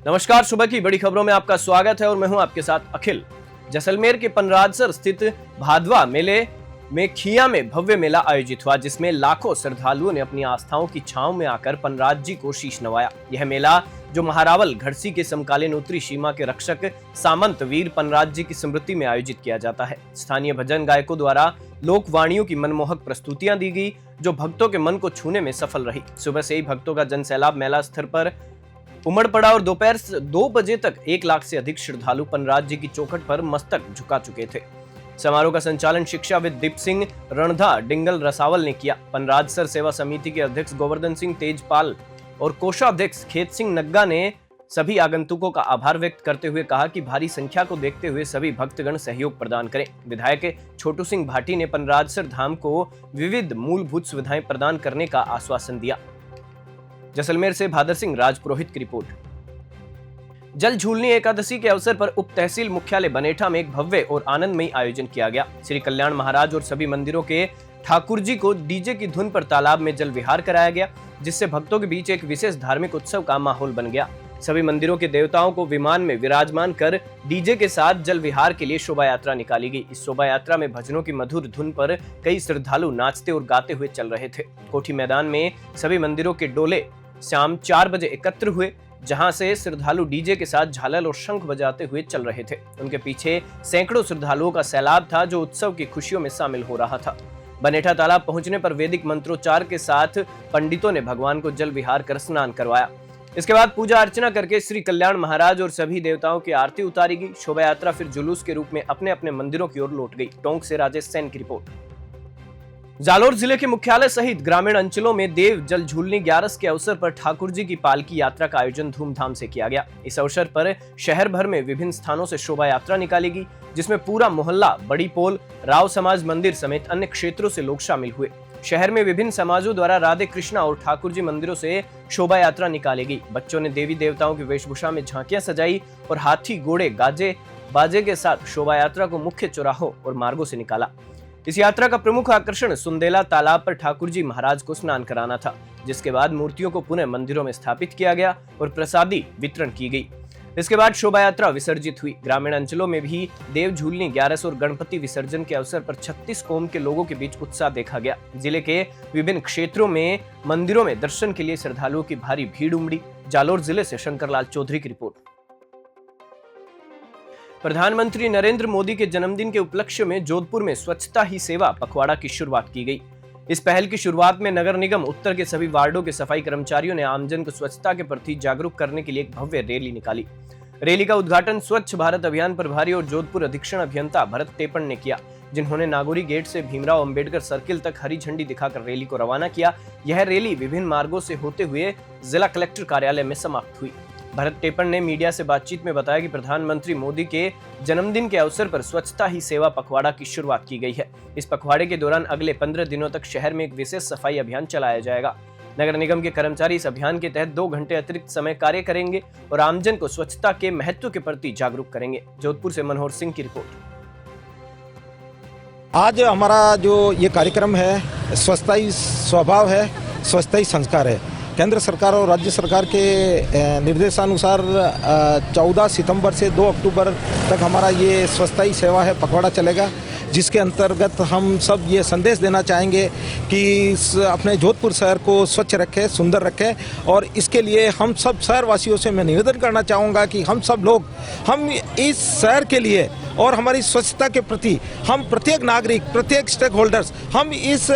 नमस्कार, सुबह की बड़ी खबरों में आपका स्वागत है और मैं हूं आपके साथ अखिल। जैसलमेर के पनराजसर स्थित भादवा मेले में खिया में भव्य मेला आयोजित हुआ, जिसमें लाखों श्रद्धालुओं ने अपनी आस्थाओं की छांव में आकर पनराज जी को शीश नवाया। यह मेला, जो महारावल घड़सी के समकालीन उत्तरी सीमा के रक्षक सामंत वीर पनराज जी की स्मृति में आयोजित किया जाता है। स्थानीय भजन गायकों द्वारा लोकवाणियों की मनमोहक प्रस्तुतियां दी गई, जो भक्तों के मन को छूने में सफल रही। सुबह से ही भक्तों का जनसैलाब मेला स्थल पर उमड़ पड़ा और दोपहर 2 बजे तक 1 लाख से अधिक श्रद्धालु पनराज जी की चौखट पर मस्तक झुका चुके थे। समारोह का संचालन शिक्षाविद दीप सिंह रणधा डिंगल रसावल ने किया। पनराजसर सेवा समिति के अध्यक्ष गोवर्धन सिंह तेजपाल और कोषाध्यक्ष खेत सिंह नग्गा ने सभी आगंतुकों का आभार व्यक्त करते हुए कहा कि भारी संख्या को देखते हुए सभी भक्तगण सहयोग प्रदान करें। विधायक छोटू सिंह भाटी ने पनराजसर धाम को विविध मूलभूत सुविधाएं प्रदान करने का आश्वासन दिया। जैसलमेर से भादर सिंह राजपुरोहित की रिपोर्ट। जल झूलनी एकादशी के अवसर पर उप तहसील मुख्यालय बनेठा में एक भव्य और आनंदमयी आयोजन किया गया। श्री कल्याण महाराज और सभी मंदिरों के ठाकुर जी को डीजे की धुन पर तालाब में जल विहार कराया गया, जिससे भक्तों के बीच एक विशेष धार्मिक उत्सव का माहौल बन गया। सभी मंदिरों के देवताओं को विमान में विराजमान कर डीजे के साथ जल विहार के लिए शोभा यात्रा निकाली गई। इस शोभा यात्रा में भजनों की मधुर धुन पर कई श्रद्धालु नाचते और गाते हुए चल रहे थे। कोठी मैदान में सभी मंदिरों के डोले शाम 4 बजे एकत्र हुए, जहां से श्रद्धालु डीजे के साथ झालर और शंख बजाते हुए चल रहे थे। उनके पीछे सैकड़ों श्रद्धालुओं का सैलाब था, जो उत्सव की खुशियों में शामिल हो रहा था। बनेठा तालाब पहुंचने पर वैदिक मंत्रोच्चार के साथ पंडितों ने भगवान को जल विहार कर स्नान करवाया। इसके बाद पूजा अर्चना करके श्री कल्याण महाराज और सभी देवताओं की आरती उतारी गई। शोभा यात्रा फिर जुलूस के रूप में अपने अपने मंदिरों की ओर लौट गई। टोंक से राजेश सेन की रिपोर्ट। जालोर जिले के मुख्यालय सहित ग्रामीण अंचलों में देव जल झूलनी 11 के अवसर पर ठाकुर जी की पालकी यात्रा का आयोजन धूमधाम से किया गया। इस अवसर पर शहर भर में विभिन्न स्थानों से शोभा यात्रा निकाली गई, जिसमें पूरा मोहल्ला, बड़ी पोल, राव समाज मंदिर समेत अन्य क्षेत्रों से लोग शामिल हुए। शहर में विभिन्न समाजों द्वारा राधे कृष्णा और ठाकुर जी मंदिरों से शोभा यात्रा निकाली गई। बच्चों ने देवी देवताओं की वेशभूषा में झांकियां सजाई और हाथी, घोड़े, गाजे बाजे के साथ शोभा यात्रा को मुख्य चौराहों और मार्गों से निकाला। इस यात्रा का प्रमुख आकर्षण सुंदेला तालाब पर ठाकुर जी महाराज को स्नान कराना था, जिसके बाद मूर्तियों को पुनः मंदिरों में स्थापित किया गया और प्रसादी वितरण की गई। इसके बाद शोभा यात्रा विसर्जित हुई। ग्रामीण अंचलों में भी देव झूलनी 11 और गणपति विसर्जन के अवसर पर 36 कौम के लोगों के बीच उत्साह देखा गया। जिले के विभिन्न क्षेत्रों में मंदिरों में दर्शन के लिए श्रद्धालुओं की भारी भीड़ उमड़ी। जालोर जिले से शंकरलाल चौधरी की रिपोर्ट। प्रधानमंत्री नरेंद्र मोदी के जन्मदिन के उपलक्ष्य में जोधपुर में स्वच्छता ही सेवा पखवाड़ा की शुरुआत की गई। इस पहल की शुरुआत में नगर निगम उत्तर के सभी वार्डों के सफाई कर्मचारियों ने आमजन को स्वच्छता के प्रति जागरूक करने के लिए एक भव्य रैली निकाली। रैली का उद्घाटन स्वच्छ भारत अभियान प्रभारी और जोधपुर अधीक्षण अभियंता भरत टेपण ने किया, जिन्होंने नागौरी गेट से भीमराव अंबेडकर सर्किल तक हरी झंडी दिखाकर रैली को रवाना किया। यह रैली विभिन्न मार्गों से होते हुए जिला कलेक्टर कार्यालय में समाप्त हुई। भरत टेपण ने मीडिया से बातचीत में बताया कि प्रधानमंत्री मोदी के जन्मदिन के अवसर पर स्वच्छता ही सेवा पखवाड़ा की शुरुआत की गई है। इस पखवाड़े के दौरान अगले 15 दिनों तक शहर में एक विशेष सफाई अभियान चलाया जाएगा। नगर निगम के कर्मचारी इस अभियान के तहत 2 घंटे अतिरिक्त समय कार्य करेंगे और आमजन को स्वच्छता के महत्व के प्रति जागरूक करेंगे। जोधपुर से मनोहर सिंह की रिपोर्ट। आज हमारा जो ये कार्यक्रम है, स्वच्छता ही स्वभाव है, स्वच्छता ही संस्कार है। केंद्र सरकार और राज्य सरकार के निर्देशानुसार 14 सितंबर से 2 अक्टूबर तक हमारा ये स्वच्छता ही सेवा है पखवाड़ा चलेगा, जिसके अंतर्गत हम सब ये संदेश देना चाहेंगे कि अपने जोधपुर शहर को स्वच्छ रखें, सुंदर रखें। और इसके लिए हम सब शहरवासियों से मैं निवेदन करना चाहूँगा कि हम सब लोग हम इस शहर के लिए और हमारी स्वच्छता के प्रति हम प्रत्येक नागरिक, प्रत्येक स्टेक होल्डर्स हम इस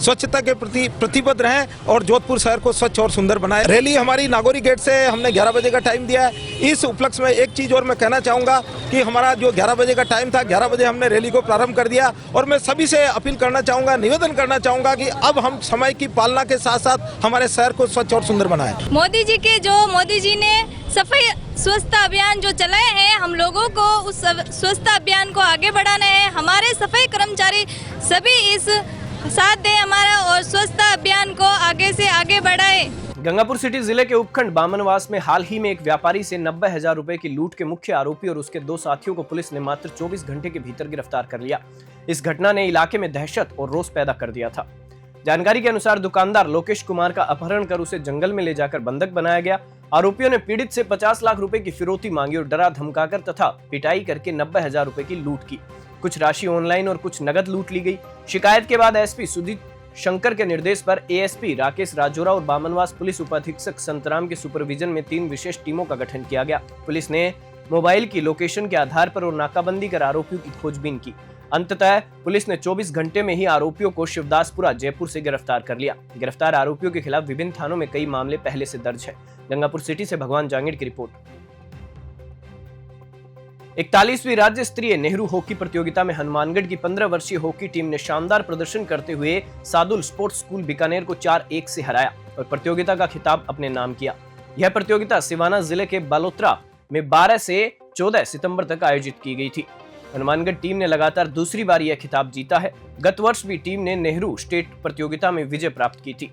स्वच्छता के प्रति प्रतिबद्ध रहें और जोधपुर शहर को स्वच्छ और सुंदर बनाएं। रैली हमारी नागौरी गेट से हमने 11 बजे का टाइम दिया है। इस उपलक्ष्य में एक चीज़ और मैं कहना चाहूँगा कि हमारा जो 11 बजे का टाइम था, 11 बजे हमने रैली को प्रारंभ कर दिया और मैं सभी से अपील करना चाहूँगा, निवेदन करना चाहूँगा कि अब हम समय की पालना के साथ साथ हमारे शहर को स्वच्छ और सुंदर बनाएं। मोदी जी ने सफाई स्वच्छता अभियान जो चलाए हैं, हम लोगों को उस स्वच्छता अभियान को आगे बढ़ाना है। हमारे सफाई कर्मचारी सभी इस साथ दें हमारा और स्वच्छता अभियान को आगे से आगे बढ़ाए। गंगापुर सिटी जिले के उपखंड बामनवास में हाल ही में एक व्यापारी से 90,000 रुपए की लूट के मुख्य आरोपी और उसके 2 साथियों को पुलिस ने मात्र 24 घंटे के भीतर गिरफ्तार कर लिया। इस घटना ने इलाके में दहशत और रोष पैदा कर दिया था। जानकारी के अनुसार दुकानदार लोकेश कुमार का अपहरण कर उसे जंगल में ले जाकर बंधक बनाया गया। आरोपियों ने पीड़ित से 50 लाख रुपए की फिरौती मांगी और डरा धमकाकर तथा पिटाई करके 90,000 रुपए की लूट की। कुछ राशि ऑनलाइन और कुछ नगद लूट ली गई। शिकायत के बाद एसपी सुदीप शंकर के निर्देश पर एएसपी राकेश राजौरा और बामनवास पुलिस उपाधीक्षक संतराम के सुपरविजन में 3 विशेष टीमों का गठन किया गया। पुलिस ने मोबाइल की लोकेशन के आधार पर और नाकाबंदी कर आरोपियों की खोजबीन की। अंततः पुलिस ने 24 घंटे में ही आरोपियों को शिवदासपुरा जयपुर से गिरफ्तार कर लिया। गिरफ्तार आरोपियों के खिलाफ विभिन्न थानों में कई मामले पहले से दर्ज है। गंगापुर सिटी से भगवान जांगिड़ की रिपोर्ट। 41वीं राज्य स्तरीय नेहरू हॉकी प्रतियोगिता में हनुमानगढ़ की 15 वर्षीय हॉकी टीम ने शानदार प्रदर्शन करते हुए सादुल स्पोर्ट्स स्कूल बीकानेर को 4-1 से हराया और प्रतियोगिता का खिताब अपने नाम किया। यह प्रतियोगिता सिवाना जिले के बालोतरा में 12 से 14 सितंबर तक आयोजित की गई थी। हनुमानगढ़ टीम ने लगातार दूसरी बार यह खिताब जीता है। गत वर्ष भी टीम ने नेहरू स्टेट प्रतियोगिता में विजय प्राप्त की थी।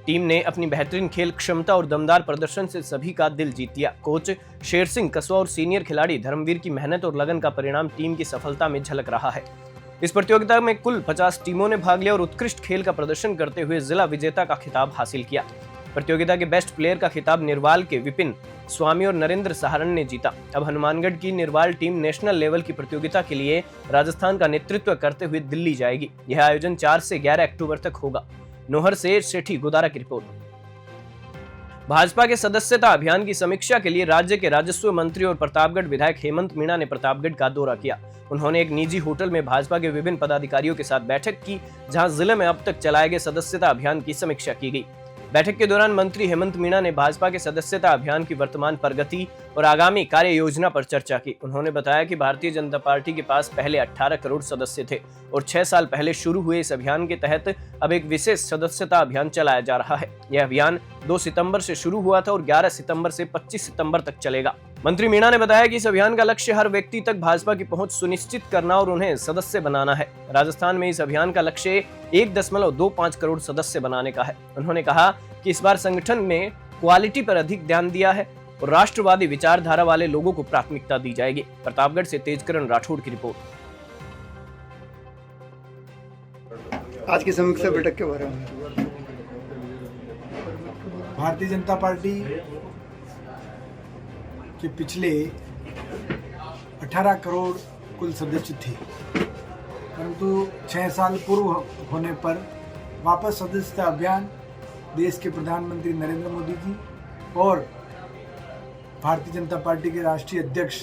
टीम ने अपनी बेहतरीन खेल क्षमता और दमदार प्रदर्शन से सभी का दिल जीत लिया। कोच शेर सिंह कसवा और सीनियर खिलाड़ी धर्मवीर की मेहनत और लगन का परिणाम टीम की सफलता में झलक रहा है। इस प्रतियोगिता में कुल 50 टीमों ने भाग लिया और उत्कृष्ट खेल का प्रदर्शन करते हुए जिला विजेता का खिताब हासिल किया। प्रतियोगिता के बेस्ट प्लेयर का खिताब निर्वाल के विपिन स्वामी और नरेंद्र सहारण ने जीता। अब हनुमानगढ़ की निर्वाल टीम नेशनल लेवल की प्रतियोगिता के लिए राजस्थान का नेतृत्व करते हुए दिल्ली जाएगी। यह आयोजन 4 से 11 अक्टूबर तक होगा। नोहर से सेठी गोदारा की रिपोर्ट। भाजपा के सदस्यता अभियान की समीक्षा के लिए राज्य के राजस्व मंत्री और प्रतापगढ़ विधायक हेमंत मीणा ने प्रतापगढ़ का दौरा किया। उन्होंने एक निजी होटल में भाजपा के विभिन्न पदाधिकारियों के साथ बैठक की, जहां जिले में अब तक चलाए गए सदस्यता अभियान की समीक्षा की गई। बैठक के दौरान मंत्री हेमंत मीणा ने भाजपा के सदस्यता अभियान की वर्तमान प्रगति और आगामी कार्य योजना पर चर्चा की। उन्होंने बताया कि भारतीय जनता पार्टी के पास पहले 18 करोड़ सदस्य थे और 6 साल पहले शुरू हुए इस अभियान के तहत अब एक विशेष सदस्यता अभियान चलाया जा रहा है। यह अभियान 2 सितंबर से शुरू हुआ था और 11 सितंबर से 25 सितंबर तक चलेगा। मंत्री मीणा ने बताया कि इस अभियान का लक्ष्य हर व्यक्ति तक भाजपा की पहुंच सुनिश्चित करना और उन्हें सदस्य बनाना है। राजस्थान में इस अभियान का लक्ष्य 1.25 करोड़ सदस्य बनाने का है। उन्होंने कहा कि इस बार संगठन में क्वालिटी पर अधिक ध्यान दिया है और राष्ट्रवादी विचारधारा वाले लोगों को प्राथमिकता दी जाएगी। प्रतापगढ़ से तेजकरण राठौड़ की रिपोर्ट। आज की समीक्षा बैठक के बारे में भारतीय जनता पार्टी के पिछले 18 करोड़ कुल सदस्य थे, परंतु 6 साल पूर्व होने पर वापस सदस्यता अभियान देश के प्रधानमंत्री नरेंद्र मोदी जी और भारतीय जनता पार्टी के राष्ट्रीय अध्यक्ष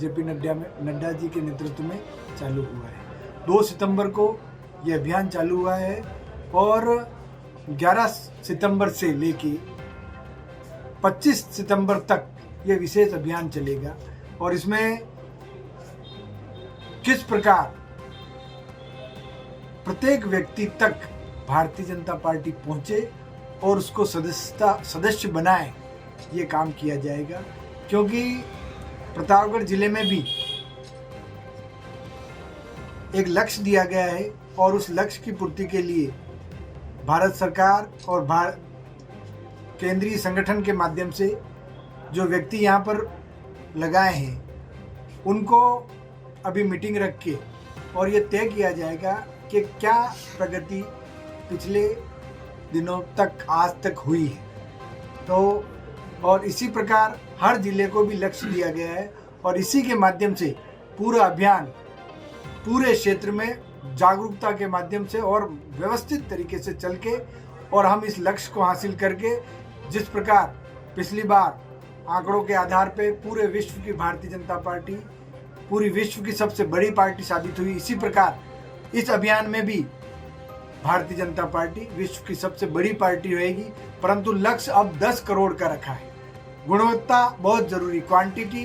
जेपी नड्डा जी के नेतृत्व में चालू हुआ है। 2 सितंबर को ये अभियान चालू हुआ है और 11 सितंबर से लेके 25 सितंबर तक ये विशेष अभियान चलेगा और इसमें किस प्रकार प्रत्येक व्यक्ति तक भारतीय जनता पार्टी पहुंचे और उसको सदस्य बनाए, ये काम किया जाएगा। क्योंकि प्रतापगढ़ जिले में भी एक लक्ष्य दिया गया है और उस लक्ष्य की पूर्ति के लिए भारत सरकार और केंद्रीय संगठन के माध्यम से जो व्यक्ति यहाँ पर लगाए हैं उनको अभी मीटिंग रख के और ये तय किया जाएगा कि क्या प्रगति पिछले दिनों तक आज तक हुई है। तो और इसी प्रकार हर जिले को भी लक्ष्य दिया गया है और इसी के माध्यम से पूरा अभियान पूरे क्षेत्र में जागरूकता के माध्यम से और व्यवस्थित तरीके से चल के और हम इस लक्ष्य को हासिल करके, जिस प्रकार पिछली बार आंकड़ों के आधार पे पूरे विश्व की भारतीय जनता पार्टी पूरी विश्व की सबसे बड़ी पार्टी साबित हुई, इसी प्रकार इस अभियान में भी भारतीय जनता पार्टी विश्व की सबसे बड़ी पार्टी रहेगी। परंतु लक्ष्य अब 10 करोड़ का रखा है। गुणवत्ता बहुत जरूरी, क्वांटिटी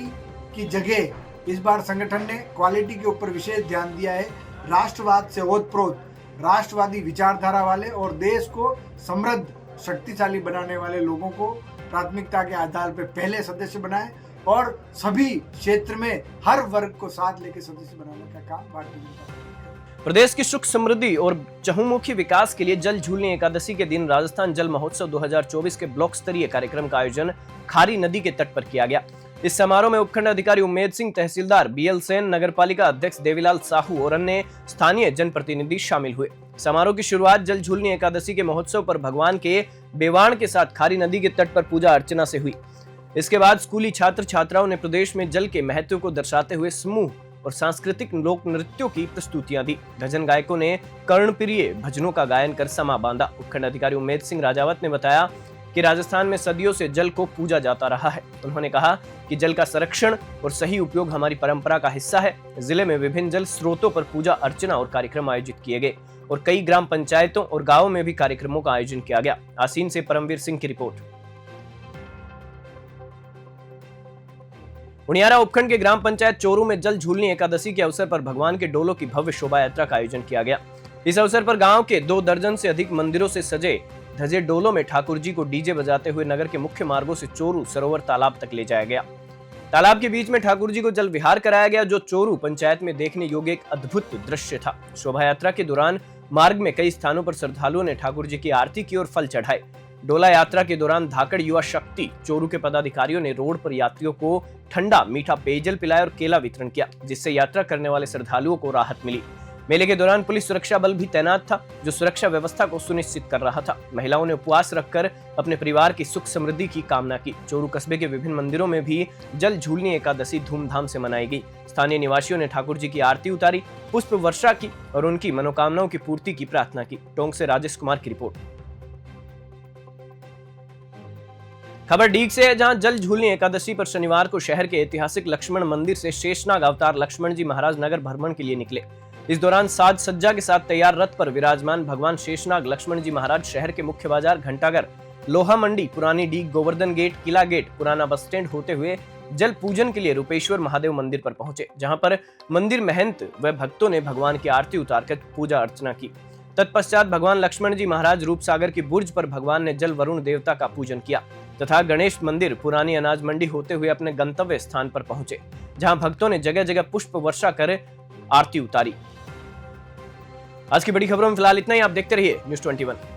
की जगह इस बार संगठन ने क्वालिटी के ऊपर विशेष ध्यान दिया है। राष्ट्रवाद से ओतप्रोत राष्ट्रवादी विचारधारा वाले और देश को समृद्ध शक्तिशाली बनाने वाले लोगों को प्राथमिकता के आधार पर पहले सदस्य बनाए और सभी क्षेत्र में हर वर्ग को साथ लेकर सदस्य बनाने का काम भारतीय जनता पार्टी। प्रदेश की सुख समृद्धि और चहुमुखी विकास के लिए जल झूलनी एकादशी के दिन राजस्थान जल महोत्सव 2024 के ब्लॉक स्तरीय कार्यक्रम का आयोजन खारी नदी के तट पर किया गया। इस समारोह में उपखंड अधिकारी उम्मेद सिंह, तहसीलदार बीएल सेन, नगरपालिका अध्यक्ष देवीलाल साहू और अन्य स्थानीय जनप्रतिनिधि शामिल हुए। समारोह की शुरुआत जल झूलनी एकादशी के महोत्सव पर भगवान के बेवाण के साथ खारी नदी के तट पर पूजा अर्चना से हुई। इसके बाद स्कूली छात्र छात्राओं ने प्रदेश में जल के महत्व को दर्शाते हुए समूह और सांस्कृतिक लोक नृत्यों की प्रस्तुतियां दी। भजन गायकों ने कर्णप्रिय भजनों का गायन कर समा बांधा। उपखंड अधिकारी उमेद सिंह राजावत ने बताया कि राजस्थान में सदियों से जल को पूजा जाता रहा है। उन्होंने कहा कि जल का संरक्षण और सही उपयोग हमारी परंपरा का हिस्सा है। जिले में विभिन्न जल स्रोतों पर पूजा अर्चना और कार्यक्रम आयोजित किए गए और कई ग्राम पंचायतों और गांवों में भी कार्यक्रमों का आयोजन किया गया। आसीन से परमवीर सिंह की रिपोर्ट। उनियारा उपखंड के ग्राम पंचायत चोरू में जल झूलनी एकादशी के अवसर पर भगवान के डोलों की भव्य शोभा यात्रा का आयोजन किया गया। इस अवसर पर गांव के 2 दर्जन से अधिक मंदिरों से सजे धजे डोलों में ठाकुर जी को डीजे बजाते हुए नगर के मुख्य मार्गों से चोरू सरोवर तालाब तक ले जाया गया। तालाब के बीच में ठाकुर जी को जल विहार कराया गया, जो चोरू पंचायत में देखने योग्य एक अद्भुत दृश्य था। शोभा यात्रा के दौरान मार्ग में कई स्थानों पर श्रद्धालुओं ने ठाकुर जी की आरती की और फल चढ़ाए। डोला यात्रा के दौरान धाकड़ युवा शक्ति चोरू के पदाधिकारियों ने रोड पर यात्रियों को ठंडा मीठा पेयजल पिलाया और केला वितरण किया, जिससे यात्रा करने वाले श्रद्धालुओं को राहत मिली। मेले के दौरान पुलिस सुरक्षा बल भी तैनात था, जो सुरक्षा व्यवस्था को सुनिश्चित कर रहा था। महिलाओं ने उपवास रखकर अपने परिवार की सुख समृद्धि की कामना की। चोरू कस्बे के विभिन्न मंदिरों में भी जल झूलनी एकादशी धूमधाम से मनाई गई। स्थानीय निवासियों ने ठाकुर जी की आरती उतारी, पुष्प वर्षा की और उनकी मनोकामनाओं की पूर्ति की प्रार्थना की। टोंक से राजेश कुमार की रिपोर्ट। खबर डीग से है, जहां जल झूलनी एकादशी पर शनिवार को शहर के ऐतिहासिक लक्ष्मण मंदिर से शेषनाग अवतार लक्ष्मण जी महाराज नगर भ्रमण के लिए निकले। इस दौरान साज सज्जा के साथ तैयार रथ पर विराजमान भगवान शेषनाग लक्ष्मण जी महाराज शहर के मुख्य बाजार घंटाघर, लोहा मंडी, पुरानी डीग, गोवर्धन गेट, किला गेट, पुराना बस स्टैंड होते हुए जल पूजन के लिए रूपेश्वर महादेव मंदिर पर पहुंचे, जहां पर मंदिर महंत व भक्तों ने भगवान की आरती उतारकर पूजा अर्चना की। तत्पश्चात भगवान लक्ष्मण जी महाराज रूपसागर की बुर्ज पर भगवान ने जल वरुण देवता का पूजन किया तथा गणेश मंदिर, पुरानी अनाज मंडी होते हुए अपने गंतव्य स्थान पर पहुंचे, जहां भक्तों ने जगह जगह पुष्प वर्षा कर आरती उतारी। आज की बड़ी खबरों में फिलहाल इतना ही। आप देखते रहिए News 21।